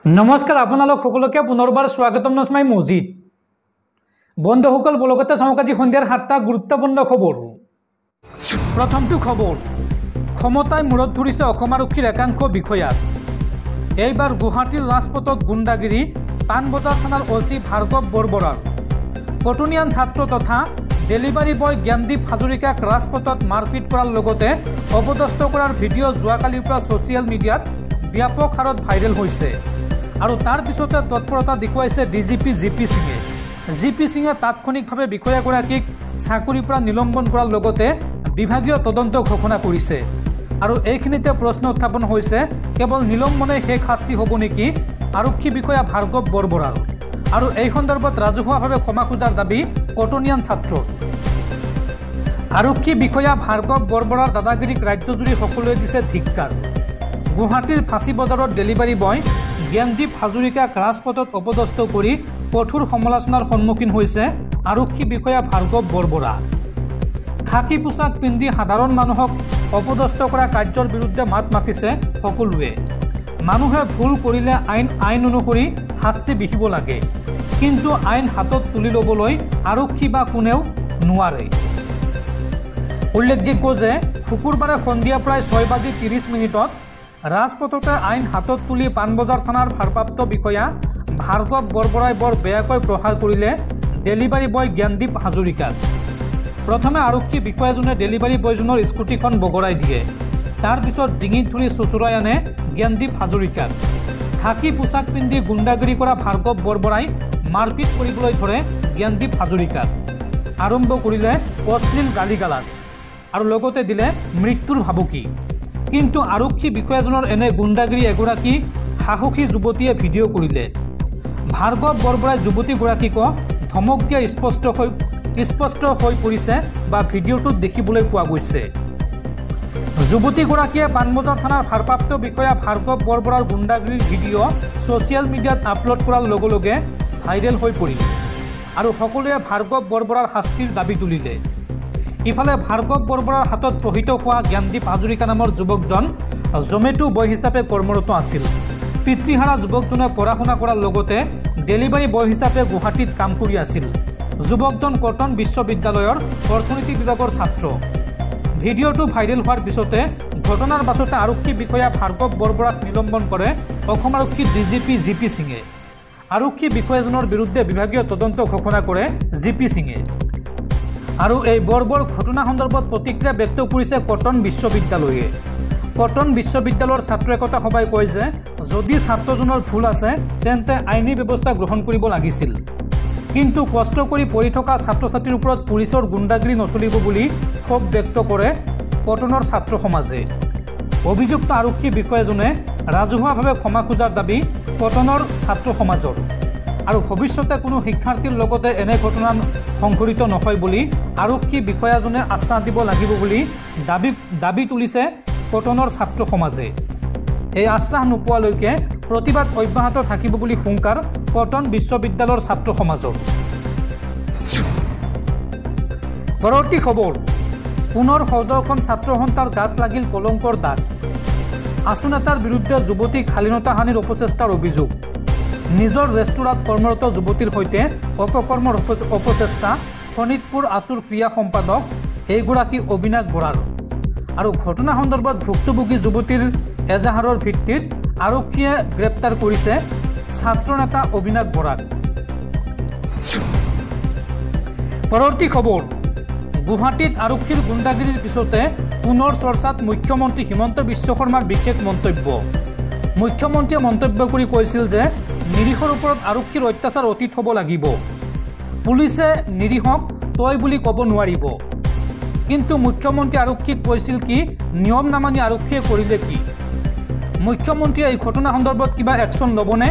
नमस्कार आपनालोक सकलोके पुनर्बार स्वागतम नस्माई मजिद बंधुসকল बलगते चाওক আজি सन्धियार 7টা गुरुत्वपूर्ण खबर। प्रथमটো खबर क्षमताय मूरत धरिছে অসম আৰক্ষীৰ একাংশ বিষয়াক। এইবাৰ গুৱাহাটীৰ ৰাজপথত গুণ্ডাগিৰি পানবজাৰ থানাৰ ওসি ভাৰ্গৱ বৰবৰাৰ কটনিয়ান ছাত্ৰ তথা ডেলিভাৰী বয় জ্ঞানদীপ হাজৰিকাক ৰাজপথত মাৰপিট কৰাৰ লগতে অপদস্থ কৰাৰ ভিডিঅ' যোৱাকালিৰ পৰা ছ'চিয়েল মিডিয়াত ব্যাপক হাৰত ভাইৰেল হৈছে। আৰু তাৰ পিছতে তৎপৰতা দেখুৱাইছে ডিজিপি জিপি সিঙে। জিপি সিঙে তাৎক্ষণিকভাৱে বিষয়াগৰাকীক চাকৰিৰ পৰা নিলম্বন কৰাৰ লগতে বিভাগীয় তদন্ত ঘোষণা কৰিছে। আৰু এইখিনিতে প্ৰশ্ন উত্থাপন হৈছে কেৱল নিলম্বনে শেষ শাস্তি হ'ব নেকি আৰক্ষী বিষয়া ভাৰ্গৱ বৰবৰাৰ। আৰু এই সন্দৰ্ভত ৰাজহুৱাভাৱে ক্ষমা খোজাৰ দাবী কটনিয়ান ছাত্ৰৰ। আৰক্ষী বিষয়া ভাৰ্গৱ বৰবৰাৰ দাদাগিৰিক ৰাজ্যজুৰি সকলোৱে দিছে ধিক্কাৰ। গুৱাহাটীৰ ফাঁচী বজাৰত ডেলিভাৰী বয় জ্ঞানদীপ হাজৰিকাক ৰাজপথত অপদস্থ কৰি কঠোৰ সমালোচনাৰ সন্মুখীন হৈছে আৰক্ষী বিষয়া ভাৰ্গৱ বৰবৰা। খাকী পোছাক পিন্ধি সাধাৰণ মানুহক অপদস্থ কৰা কাৰ্যৰ বিৰুদ্ধে মাত মাতিছে সকলোৱে। মানুহে ভুল কৰিলে আইন অনুসৰি শাস্তি বিহিব লাগে, কিন্তু আইন হাতত তুলি ল'বলৈ আৰক্ষী বা কোনেও নোৱাৰে। উল্লেখযোগ্য যে শুকুৰবাৰে সন্ধিয়া প্ৰায় 6:30 ৰাজপথতে আইন হাতত তুলি পানবজাৰ থানাৰ ভাৰপ্ৰাপ্ত বিষয়া ভাৰ্গৱ বৰবৰাই বৰ বেয়াকৈ প্ৰহাৰ কৰিলে ডেলিভাৰী বয় জ্ঞানদীপ হাজৰিকাক। প্ৰথমে আৰক্ষী বিষয়াজনে ডেলিভাৰী বয়জনৰ স্কুটিখন বগৰাই দিয়ে। তাৰ পিছত ডিঙিত ধৰি চুচুৰাই আনে জ্ঞানদীপ হাজৰিকাক। খাকী পোছাক পিন্ধি গুণ্ডাগিৰি কৰা ভাৰ্গৱ বৰবৰাই মাৰপিট কৰিবলৈ ধৰে জ্ঞানদীপ হাজৰিকাক। আৰম্ভ কৰিলে অশ্লীল গালিগালাজ আৰু লগতে দিলে মৃত্যুৰ ভাবুকি। কিন্তু আৰক্ষী বিষয়াজনৰ এনে গুণ্ডাগিৰি এগৰাকী সাহসী যুৱতীয়ে ভিডিঅ' কৰিলে। ভাৰ্গৱ বৰবৰাই যুৱতীগৰাকীক ধমক দিয়া স্পষ্ট হৈ পৰিছে বা ভিডিঅ'টোত দেখিবলৈ পোৱা গৈছে। যুৱতীগৰাকীয়ে পানবজাৰ থানাৰ ভাৰপ্ৰাপ্ত বিষয়া ভাৰ্গৱ বৰবৰাৰ গুণ্ডাগিৰিৰ ভিডিঅ' ছ'চিয়েল মিডিয়াত আপলোড কৰাৰ লগে লগে ভাইৰেল হৈ পৰিল আৰু সকলোৱে ভাৰ্গৱ বৰবৰাৰ শাস্তিৰ দাবী তুলিলে। ইফালে ভাৰ্গৱ বৰবৰাৰ হাতত প্ৰহিত হোৱা জ্ঞানদীপ হাজৰিকা নামৰ যুৱকজন জমেটো বয় হিচাপে কৰ্মৰত আছিল। পিতৃহাৰা যুৱকজনে পঢ়া শুনা কৰাৰ লগতে ডেলিভাৰী বয় হিচাপে গুৱাহাটীত কাম কৰি আছিল। যুৱকজন কটন বিশ্ববিদ্যালয়ৰ অৰ্থনীতি বিভাগৰ ছাত্ৰ। ভিডিঅ'টো ভাইৰেল হোৱাৰ পিছতে ঘটনাৰ পাছতে আৰক্ষী বিষয়া ভাৰ্গৱ বৰবৰাক নিলম্বন কৰে অসম আৰক্ষীৰ ডিজিপি জিপি সিঙে। আৰক্ষী বিষয়াজনৰ বিৰুদ্ধে বিভাগীয় তদন্ত ঘোষণা কৰে জিপি সিঙে। আৰু এই বৰ্বৰ ঘটনা সন্দৰ্ভত প্ৰতিক্ৰিয়া ব্যক্ত কৰিছে কটন বিশ্ববিদ্যালয়ে। কটন বিশ্ববিদ্যালয়ৰ ছাত্ৰ একতা সভাই কয় যে যদি ছাত্ৰজনৰ ভুল আছে তেন্তে আইনী ব্যৱস্থা গ্ৰহণ কৰিব লাগিছিল, কিন্তু কষ্ট কৰি পঢ়ি থকা ছাত্ৰ ছাত্ৰীৰ ওপৰত পুলিচৰ গুণ্ডাগিৰি নচলিব বুলি ক্ষোভ ব্যক্ত কৰে কটনৰ ছাত্ৰ সমাজে। অভিযুক্ত আৰক্ষী বিষয়াজনে ৰাজহুৱাভাৱে ক্ষমা খোজাৰ দাবী কটনৰ ছাত্ৰ সমাজৰ। আৰু ভৱিষ্যতে কোনো শিক্ষাৰ্থীৰ লগতে এনে ঘটনা সংঘটিত নহয় বুলি আৰক্ষী বিষয়াজনে আশ্বাস দিব লাগিব বুলি দাবী তুলিছে কটনৰ ছাত্ৰ সমাজে। এই আশ্বাস নোপোৱালৈকে প্ৰতিবাদ অব্যাহত থাকিব বুলি হুংকাৰ কটন বিশ্ববিদ্যালয়ৰ ছাত্ৰ সমাজৰ। পৰৱৰ্তী খবৰ পুনৰ সদৌখন ছাত্ৰ সন্থাৰ গাত লাগিল কলংকৰ দাগ। আছু নেতাৰ বিৰুদ্ধে যুৱতীক শালীনতা হানিৰ অপচেষ্টাৰ অভিযোগ। নিজৰ ৰেষ্টুৰাঁত কৰ্মৰত যুৱতীৰ সৈতে অপকৰ্মৰ অপচেষ্টা শোণিতপুৰ আছুৰ ক্ৰিয়া সম্পাদক এইগৰাকী অবিনাশ বৰাৰ। আৰু ঘটনা সন্দৰ্ভত ভুক্তভোগী যুৱতীৰ এজাহাৰৰ ভিত্তিত আৰক্ষীয়ে গ্ৰেপ্তাৰ কৰিছে ছাত্ৰ নেতা অবিনাশ বৰাক। পৰৱৰ্তী খবৰ গুৱাহাটীত আৰক্ষীৰ গুণ্ডাগিৰিৰ পিছতে পুনৰ চৰ্চাত মুখ্যমন্ত্ৰী হিমন্ত বিশ্ব শৰ্মাৰ বিশেষ মন্তব্য। মুখ্যমন্ত্ৰীয়ে মন্তব্য কৰি কৈছিল যে নিৰীহৰ ওপৰত আৰক্ষীৰ অত্যাচাৰ অতীত হ'ব লাগিব। পুলিচে নিৰীহক তই বুলি ক'ব নোৱাৰিব। কিন্তু মুখ্যমন্ত্ৰী আৰক্ষীক কৈছিল কি নিয়ম নামানি আৰক্ষীয়ে কৰিলে কি? মুখ্যমন্ত্ৰীয়ে এই ঘটনা সন্দৰ্ভত কিবা একশ্যন ল'বনে?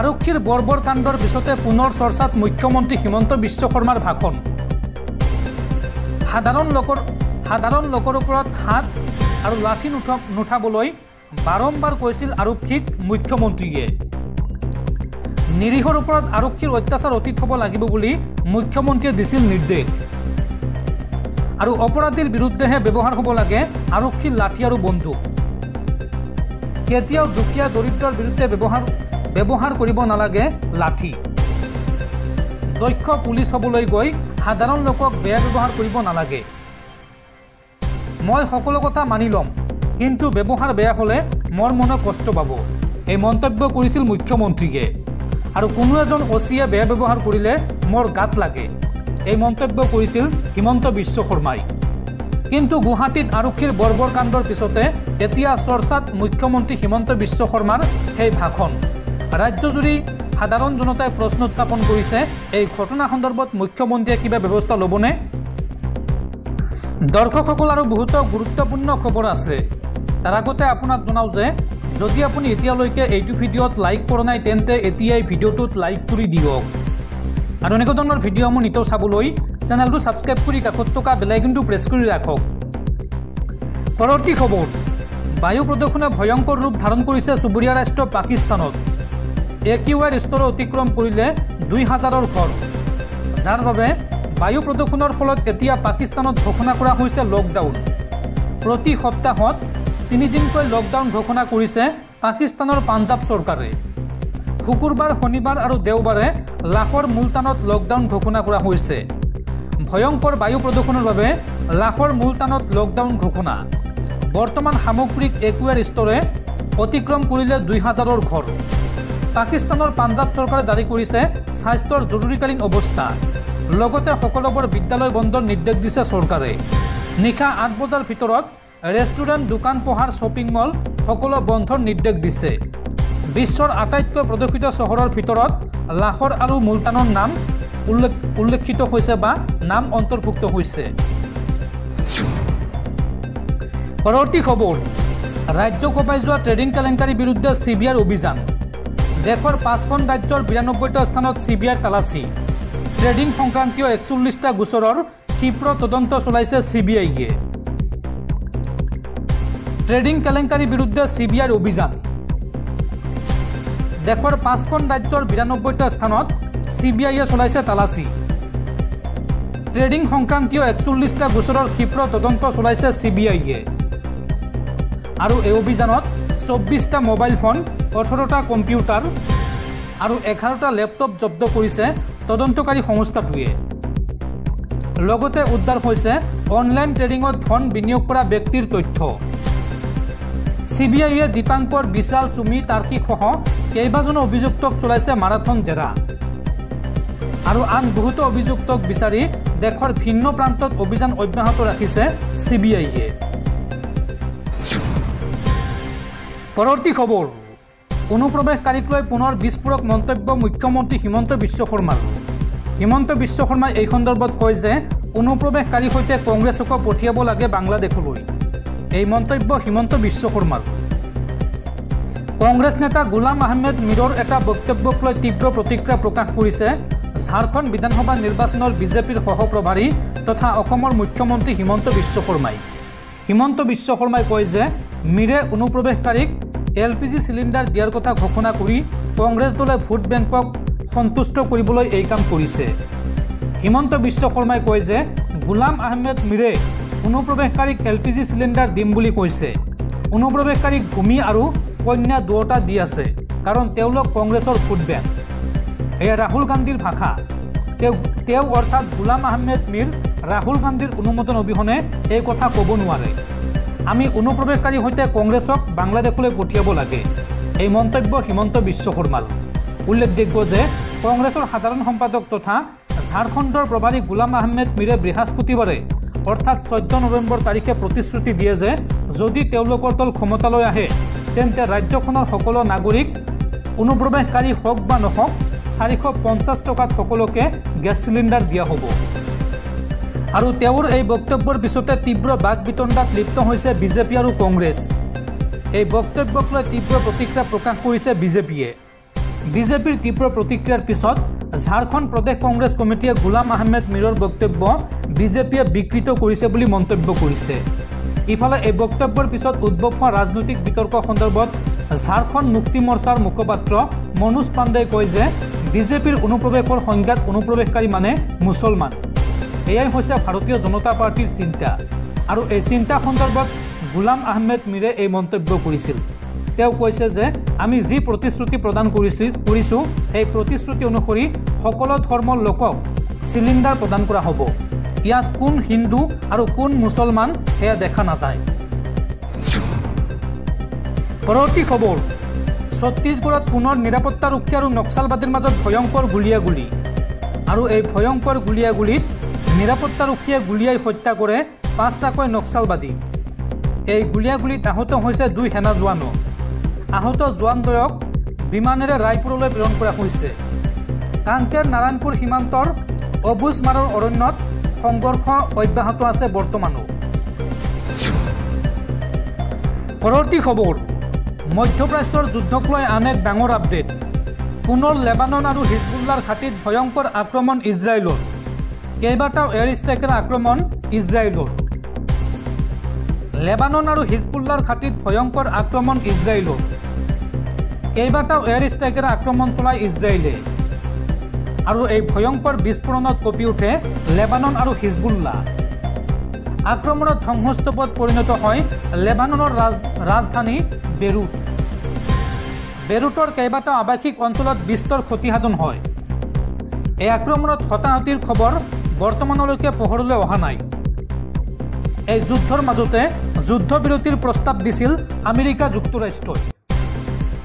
আৰক্ষীৰ বৰ্বৰ কাণ্ডৰ পিছতে পুনৰ চৰ্চাত মুখ্যমন্ত্ৰী হিমন্ত বিশ্ব শৰ্মাৰ ভাষণ। সাধাৰণ লোকৰ ওপৰত হাত আৰু লাঠি নুঠাবলৈ বাৰম্বাৰ কৈছিল আৰক্ষীক মুখ্যমন্ত্ৰীয়ে। নিৰীহৰ ওপৰত আৰক্ষীৰ অত্যাচাৰ অতীত হ'ব লাগিব বুলি মুখ্যমন্ত্ৰীয়ে দিছিল নিৰ্দেশ। আৰু অপৰাধীৰ বিৰুদ্ধেহে ব্যৱহাৰ হ'ব লাগে আৰক্ষীৰ লাঠি আৰু বন্দুক। কেতিয়াও দুখীয়া দৰিদ্ৰৰ বিৰুদ্ধে ব্যৱহাৰ কৰিব নালাগে লাঠি। দক্ষ পুলিচ হ'বলৈ গৈ সাধাৰণ লোকক বেয়া ব্যৱহাৰ কৰিব নালাগে। মই সকলো কথা মানি ল'ম, কিন্তু ব্যৱহাৰ বেয়া হ'লে মোৰ মনে কষ্ট পাব, এই মন্তব্য কৰিছিল মুখ্যমন্ত্ৰীয়ে। আৰু কোনো এজন অচিয়ে বেয়া ব্যৱহাৰ কৰিলে মোৰ গাত লাগে, এই মন্তব্য কৰিছিল হিমন্ত বিশ্ব শৰ্মাই। কিন্তু গুৱাহাটীত আৰক্ষীৰ বৰ্বৰ কাণ্ডৰ পিছতে এতিয়া চৰ্চাত মুখ্যমন্ত্ৰী হিমন্ত বিশ্ব শৰ্মাৰ সেই ভাষণ। ৰাজ্যজুৰি সাধাৰণ জনতাই প্ৰশ্ন উত্থাপন কৰিছে, এই ঘটনা সন্দৰ্ভত মুখ্যমন্ত্ৰীয়ে কিবা ব্যৱস্থা ল'বনে? দৰ্শকসকল, আৰু বহুতো গুৰুত্বপূৰ্ণ খবৰ আছে। তাৰ আগতে আপোনাক জনাওঁ যে যদি আপুনি এতিয়ালৈকে এইটো ভিডিঅ'ত লাইক কৰা নাই তেন্তে এতিয়াই ভিডিঅ'টোত লাইক কৰি দিয়ক। আৰু এনেকুৱা ধৰণৰ ভিডিঅ'সমূহ নিতৌ চাবলৈ চেনেলটো ছাবস্ক্ৰাইব কৰি কাষত থকা বেল আইকনটো প্ৰেছ কৰি ৰাখক। পৰৱৰ্তী খবৰ, বায়ু প্ৰদূষণে ভয়ংকৰ ৰূপ ধাৰণ কৰিছে চুবুৰীয়া ৰাষ্ট্ৰ পাকিস্তানত। AQIৰ স্তৰ অতিক্ৰম কৰিলে 2000ৰ ঘৰ, যাৰ বাবে বায়ু প্ৰদূষণৰ ফলত এতিয়া পাকিস্তানত ঘোষণা কৰা হৈছে লকডাউন। প্ৰতি সপ্তাহত 3 দিনকৈ লকডাউন ঘোষণা কৰিছে পাকিস্তানৰ পাঞ্জাৱ চৰকাৰে। শুকুৰবাৰ, শনিবাৰ আৰু দেওবাৰে লাহোৰ, মুলতানত লকডাউন ঘোষণা কৰা হৈছে। ভয়ংকৰ বায়ু প্ৰদূষণৰ বাবে লাহোৰ, মুলতানত লকডাউন ঘোষণা। বৰ্তমান সামগ্ৰিক AQIৰ স্তৰে অতিক্ৰম কৰিলে 2000ৰ ঘৰ। পাকিস্তানৰ পাঞ্জাৱ চৰকাৰে জাৰি কৰিছে স্বাস্থ্যৰ জৰুৰীকালীন অৱস্থা। লগতে সকলোবোৰ বিদ্যালয় বন্ধৰ নিৰ্দেশ দিছে চৰকাৰে। নিশা 8 বজাৰ ভিতৰত ৰেষ্টুৰেণ্ট, দোকান পোহাৰ, শ্বপিং মল সকলো বন্ধৰ নিৰ্দেশ দিছে। বিশ্বৰ আটাইতকৈ প্ৰদূষিত চহৰৰ ভিতৰত লাহোৰ আৰু মুলতানৰ নাম উল্লেখিত হৈছে বা নাম অন্তৰ্ভুক্ত হৈছে। পৰৱৰ্তী খবৰ, ৰাজ্য কঁপাই যোৱা ট্ৰেডিং কেলেংকাৰীৰ বিৰুদ্ধে CBIৰ অভিযান। দেশৰ 5খন ৰাজ্যৰ 92টা স্থানত CBIৰ তালাচী। ট্ৰেডিং সংক্ৰান্তীয় 41টা গোচৰৰ ক্ষীপ্ৰ তদন্ত চলাইছে CBIয়ে। ট্ৰেডিং কেলেংকাৰীৰ বিৰুদ্ধে CBIৰ অভিযান। দেশৰ 5খন ৰাজ্যৰ 92টা স্থানত CBIয়ে চলাইছে তালাচী। ট্ৰেডিং সংক্ৰান্তীয় 41টা গোচৰৰ ক্ষীপ্ৰ তদন্ত চলাইছে CBIয়ে। আৰু এই অভিযানত 24টা মোবাইল ফোন, 18টা কম্পিউটাৰ আৰু 11টা লেপটপ জব্দ কৰিছে তদন্তকাৰী সংস্থাটোৱে। লগতে উদ্ধাৰ হৈছে অনলাইন ট্ৰেডিঙত ধন বিনিয়োগ কৰা ব্যক্তিৰ তথ্য। CBIয়ে দীপাংকৰ, বিশাল, চুমি, তাৰ্কিকসহ কেইবাজনো অভিযুক্তক চলাইছে মাৰাথন জেৰা। আৰু আন বহুতো অভিযুক্তক বিচাৰি দেশৰ ভিন্ন প্ৰান্তত অভিযান অব্যাহত ৰাখিছে CBIয়ে। পৰৱৰ্তী খবৰ, অনুপ্ৰৱেশকাৰীক লৈ পুনৰ বিস্ফোৰক মন্তব্য মুখ্যমন্ত্ৰী হিমন্ত বিশ্ব শৰ্মাৰ। হিমন্ত বিশ্ব শৰ্মাই এই সন্দৰ্ভত কয় যে অনুপ্ৰৱেশকাৰীৰ সৈতে কংগ্ৰেছকো পঠিয়াব লাগে বাংলাদেশলৈ। এই মন্তব্য হিমন্ত বিশ্ব শৰ্মাৰ। কংগ্ৰেছ নেতা গোলাম আহমেদ মীৰৰ এটা বক্তব্যক লৈ তীব্ৰ প্ৰতিক্ৰিয়া প্ৰকাশ কৰিছে ঝাৰখণ্ড বিধানসভা নিৰ্বাচনৰ বিজেপিৰ সহপ্ৰভাৰী তথা অসমৰ মুখ্যমন্ত্ৰী হিমন্ত বিশ্ব শৰ্মাই। হিমন্ত বিশ্ব শৰ্মাই কয় যে মীৰে অনুপ্ৰৱেশকাৰীক LPG চিলিণ্ডাৰ দিয়াৰ কথা ঘোষণা কৰি কংগ্ৰেছ দলে ভোট বেংকক সন্তুষ্ট কৰিবলৈ এই কাম কৰিছে। হিমন্ত বিশ্ব শৰ্মাই কয় যে গোলাম আহমেদ মীৰে অনুপ্ৰৱেশকাৰীক LPG চিলিণ্ডাৰ দিম বুলি কৈছে। অনুপ্ৰৱেশকাৰীক ভূমি আৰু কন্যা দুয়োটা দি আছে, কাৰণ তেওঁলোক কংগ্ৰেছৰ ভোট বেংক। এয়া ৰাহুল গান্ধীৰ ভাষা। তেওঁ অৰ্থাৎ গোলাম আহমেদ মীৰ ৰাহুল গান্ধীৰ অনুমোদন অবিহনে এই কথা ক'ব নোৱাৰে। আমি অনুপ্ৰৱেশকাৰীৰ সৈতে কংগ্ৰেছক বাংলাদেশলৈ পঠিয়াব লাগে, এই মন্তব্য হিমন্ত বিশ্ব শৰ্মাৰ। উল্লেখযোগ্য যে কংগ্ৰেছৰ সাধাৰণ সম্পাদক তথা ঝাৰখণ্ডৰ প্ৰভাৰী গোলাম আহমেদ মীৰে বৃহস্পতিবাৰে অৰ্থাৎ 14 নৱেম্বৰ তাৰিখে প্ৰতিশ্ৰুতি দিয়ে যে যদি তেওঁলোকৰ দল ক্ষমতালৈ আহে তেন্তে ৰাজ্যখনৰ সকলো নাগৰিক অনুপ্ৰৱেশকাৰী হওক বা নহওক 450 টকাত সকলোকে গেছ চিলিণ্ডাৰ দিয়া হ'ব। আৰু তেওঁৰ এই বক্তব্যৰ পিছতে তীব্ৰ বাক বিতণ্ডাত লিপ্ত হৈছে বিজেপি আৰু কংগ্ৰেছ। এই বক্তব্যক লৈ তীব্ৰ প্ৰতিক্ৰিয়া প্ৰকাশ কৰিছে বিজেপিয়ে। বিজেপিৰ তীব্ৰ প্ৰতিক্ৰিয়াৰ পিছত ঝাৰখণ্ড প্ৰদেশ কংগ্ৰেছ কমিটিয়ে গোলাম আহমেদ মীৰৰ বক্তব্য বিজেপিয়ে বিকৃত কৰিছে বুলি মন্তব্য কৰিছে। ইফালে এই বক্তব্যৰ পিছত উদ্ভৱ হোৱা ৰাজনৈতিক বিতৰ্ক সন্দৰ্ভত ঝাৰখণ্ড মুক্তি মৰ্চাৰ মুখপাত্ৰ মনোজ পাণ্ডেই কয় যে বিজেপিৰ অনুপ্ৰৱেশৰ সংজ্ঞাত অনুপ্ৰৱেশকাৰী মানে মুছলমান। এয়াই হৈছে ভাৰতীয় জনতা পাৰ্টিৰ চিন্তা। আৰু এই চিন্তা সন্দৰ্ভত গোলাম আহমেদ মীৰে এই মন্তব্য কৰিছিল। তেওঁ কৈছে যে আমি যি প্ৰতিশ্ৰুতি প্ৰদান কৰিছোঁ সেই প্ৰতিশ্ৰুতি অনুসৰি সকলো ধৰ্মৰ লোকক চিলিণ্ডাৰ প্ৰদান কৰা হ'ব। ইয়াত কোন হিন্দু আৰু কোন মুছলমান সেয়া দেখা নাযায়। পৰৱৰ্তী খবৰ, ছত্তীশগড়ত পুনৰ নিৰাপত্তাৰক্ষী আৰু নক্সালবাদীৰ মাজত ভয়ংকৰ গুলিয়াগুলি। আৰু এই ভয়ংকৰ গুলিয়াগুলিত নিৰাপত্তাৰক্ষীয়ে গুলিয়াই হত্যা কৰে 5টাকৈ নক্সালবাদী। এই গুলিয়াগুলিত আহত হৈছে 2 সেনা জোৱানো। আহত জোৱানদ্বয়ক বিমানেৰে ৰায়পুৰলৈ প্ৰেৰণ কৰা হৈছে। কাংকেৰ নাৰায়ণপুৰ সীমান্তৰ অবুজমাৰৰ অৰণ্যত সংঘৰ্ষ অব্যাহত আছে বৰ্তমানো। পৰৱৰ্তী খবৰ, মধ্যপ্ৰাচ্যৰ যুদ্ধক লৈ আন এক ডাঙৰ আপডেট। পুনৰ লেবানন আৰু হিজবুল্লাৰ ঘাটিত ভয়ংকৰ আক্ৰমণ ইজৰাইলৰ। কেইবাটাও এয়াৰ ষ্ট্ৰাইকেৰ আক্ৰমণ ইজৰাইলৰ। লেবানন আৰু হিজবুল্লাৰ ঘাটিত ভয়ংকৰ আক্ৰমণ ইজৰাইলৰ। কেইবাটাও এয়াৰ ষ্ট্ৰাইকেৰ আক্ৰমণ চলায় ইজৰাইলে। আৰু এই ভয়ংকৰ বিস্ফোৰণত কঁপি উঠে লেবানন আৰু হিজবুল্লাহ। আক্ৰমণত ধ্বংসস্তূপত পৰিণত হয় লেবাননৰ ৰাজধানী বেৰুট। বেৰুটৰ কেইবাটাও আৱাসিক অঞ্চলত বিস্তৰ ক্ষতিসাধন হয়। এই আক্ৰমণত হতাহতিৰ খবৰ বৰ্তমানলৈকে পোহৰলৈ অহা নাই। এই যুদ্ধৰ মাজতে যুদ্ধবিৰতিৰ প্ৰস্তাৱ দিছিল আমেৰিকা যুক্তৰাষ্ট্ৰই,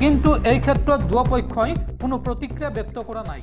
কিন্তু এই ক্ষেত্ৰত দুয়োপক্ষই কোনো প্ৰতিক্ৰিয়া ব্যক্ত কৰা নাই।